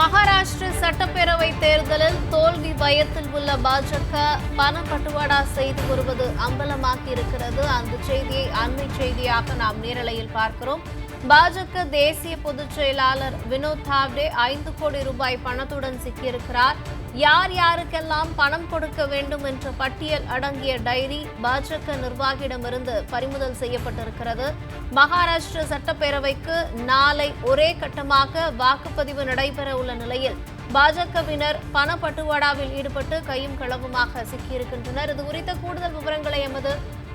மகாராஷ்டிர சட்டப்பேரவை தேர்தலில் தோல்வி பயத்தில் உள்ள பாஜக பணப்பட்டுவாடா செய்து வருவது அம்பலமாக்கி இருக்கிறது. அந்த செய்தியை அண்மை செய்தியாக நாம் நேரலையில் பார்க்கிறோம். பாஜக தேசிய பொதுச் செயலாளர் வினோத் தாவ்டே 5 கோடி ரூபாய் பணத்துடன் சிக்கியிருக்கிறார். யார் யாருக்கெல்லாம் பணம் கொடுக்க வேண்டும் என்ற பட்டியல் அடங்கிய டைரி பாஜக நிர்வாகியிடமிருந்து பறிமுதல் செய்யப்பட்டிருக்கிறது. மகாராஷ்டிர சட்டப்பேரவைக்கு நாளை ஒரே கட்டமாக வாக்குப்பதிவு நடைபெற உள்ள நிலையில் பாஜகவினர் பணப்பட்டுவாடாவில் ஈடுபட்டு கையும் களவுமாக சிக்கியிருக்கின்றனர். இது குறித்த கூடுதல் விவரங்களை எமது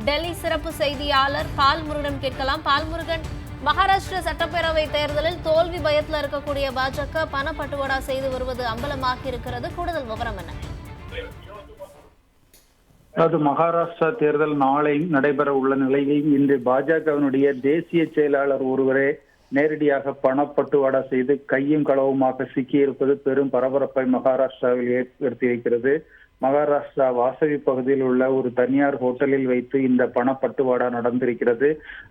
டெல்லி சிறப்பு செய்தியாளர் பால்முருகன் கேட்கலாம். பால்முருகன், மகாராஷ்டிர சட்டப்பேரவை தேர்தலில் தோல்வி பயத்தில் இருக்கக்கூடிய பாஜக பணப்பட்டுவாடா செய்து வருவது அம்பலமாகி இருக்கிறது. கூடுதல் விவரம் என்ன? அதாவது மகாராஷ்டிரா தேர்தல் நாளை நடைபெற உள்ள நிலையில் இன்று பாஜகவினுடைய தேசிய செயலாளர் ஒருவரே நேரடியாக பணப்பட்டுவாடா செய்து கையும் களவுமாக சிக்கியிருப்பது பெரும் பரபரப்பை மகாராஷ்டிராவில் ஏற்படுத்தியிருக்கிறது. மகாராஷ்டிரா வாசவி பகுதியில் உள்ள ஒரு தனியார் ஹோட்டலில் வைத்து இந்த பணப்பட்டுவாடா நடந்திருக்கிறது.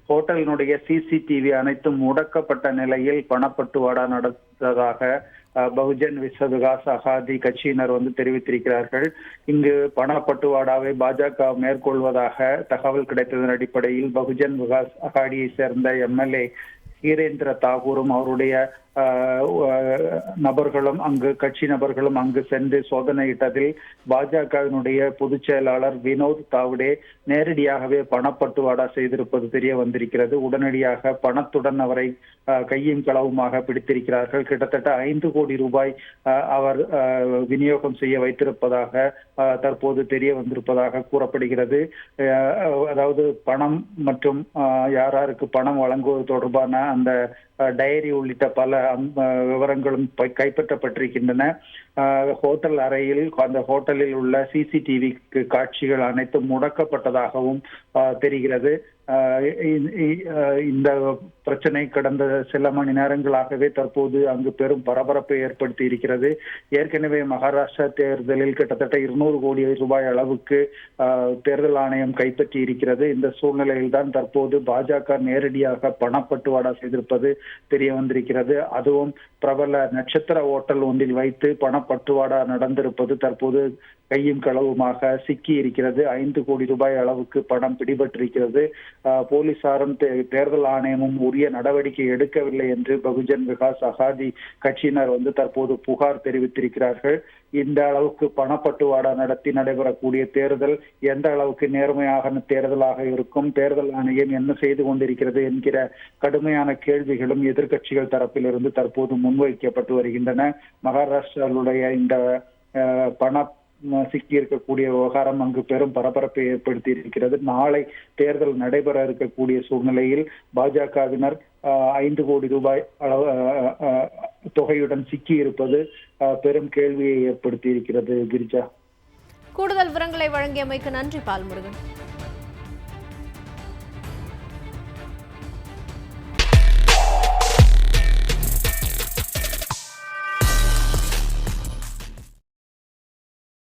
ஹோட்டலினுடைய சிசிடிவி அனைத்தும் முடக்கப்பட்ட நிலையில் பணப்பட்டுவாடா நடந்ததாக பகுஜன் விஸ்வ விகாஸ் அகாதி கட்சியினர் தெரிவித்திருக்கிறார்கள். இங்கு பணப்பட்டுவாடாவை பாஜக மேற்கொள்வதாக தகவல் கிடைத்ததன் அடிப்படையில் பகுஜன் விகாஸ் அகாடியை சேர்ந்த எம்எல்ஏ ஹீரேந்திர தாகூரும் அவருடைய நபர்களும் கட்சி நபர்களும் அங்கு சென்று சோதனையிட்டதில் பாஜகவினுடைய பொதுச் செயலாளர் வினோத் தாவ்டே நேரடியாகவே பணப்பட்டுவாடா செய்திருப்பது தெரிய வந்திருக்கிறது. உடனடியாக பணத்துடன் அவரை கையும் களவுமாக பிடித்திருக்கிறார்கள். கிட்டத்தட்ட 5 கோடி ரூபாய் அவர் விநியோகம் செய்ய வைத்திருப்பதாக தற்போது தெரிய வந்திருப்பதாக கூறப்படுகிறது. அதாவது பணம் மற்றும் யாராருக்கு பணம் வழங்குவது தொடர்பான அந்த டைரி உள்ளிட்ட பல விவரங்களும் கைப்பற்றப்பட்டிருக்கின்றன. ஹோட்டல் அறையில் அந்த ஹோட்டலில் உள்ள சிசிடிவி காட்சிகள் அனைத்தும் முடக்கப்பட்டதாகவும் தெரிகிறது. இந்த பிரச்சனை கடந்த சில மணி நேரங்களாகவே தற்போது அங்கு பெரும் பரபரப்பை ஏற்படுத்தி இருக்கிறது. ஏற்கனவே மகாராஷ்டிரா தேர்தலில் கிட்டத்தட்ட 200 கோடி ரூபாய் அளவுக்கு தேர்தல் ஆணையம் கைப்பற்றி இருக்கிறது. இந்த சூழ்நிலையில் தான் தற்போது பாஜக நேரடியாக பணப்பட்டுவாடா செய்திருப்பது தெரிய வந்திருக்கிறது. அதுவும் பிரபல நட்சத்திர ஓட்டல் ஒன்றில் வைத்து பணப்பட்டுவாடா நடந்திருப்பது தற்போது கையும் களவுமாக சிக்கி இருக்கிறது. 5 கோடி ரூபாய் அளவுக்கு பணம் பிடிபட்டிருக்கிறது. போலீசாரும் தேர்தல் ஆணையமும் உரிய நடவடிக்கை எடுக்கவில்லை என்று பகுஜன் விகாஸ் அகாதி கட்சியினர் தற்போது புகார் தெரிவித்திருக்கிறார்கள். இந்த அளவுக்கு பணப்பட்டுவாடா நடத்தி நடைபெறக்கூடிய தேர்தல் எந்த அளவுக்கு நேர்மையாக தேர்தலாக இருக்கும், தேர்தல் ஆணையம் என்ன செய்து கொண்டிருக்கிறது என்கிற கடுமையான கேள்விகளும் எதிர்கட்சிகள் தரப்பிலிருந்து தற்போது முன்வைக்கப்பட்டு வருகின்றன. மகாராஷ்டிராவுடைய இந்த பண சிக்கி இருக்கக்கூடிய விவகாரம் அங்கு பெரும் பரபரப்பை ஏற்படுத்தி இருக்கிறது. நாளை தேர்தல் நடைபெற இருக்கக்கூடிய சூழ்நிலையில் பாஜகவினர் 5 கோடி ரூபாய் தொகையுடன் சிக்கி இருப்பது பெரும் கேள்வியை ஏற்படுத்தி இருக்கிறது. கிரிஜா, கூடுதல் விவரங்களை வழங்கியமைக்கு நன்றி பால்முருகன்.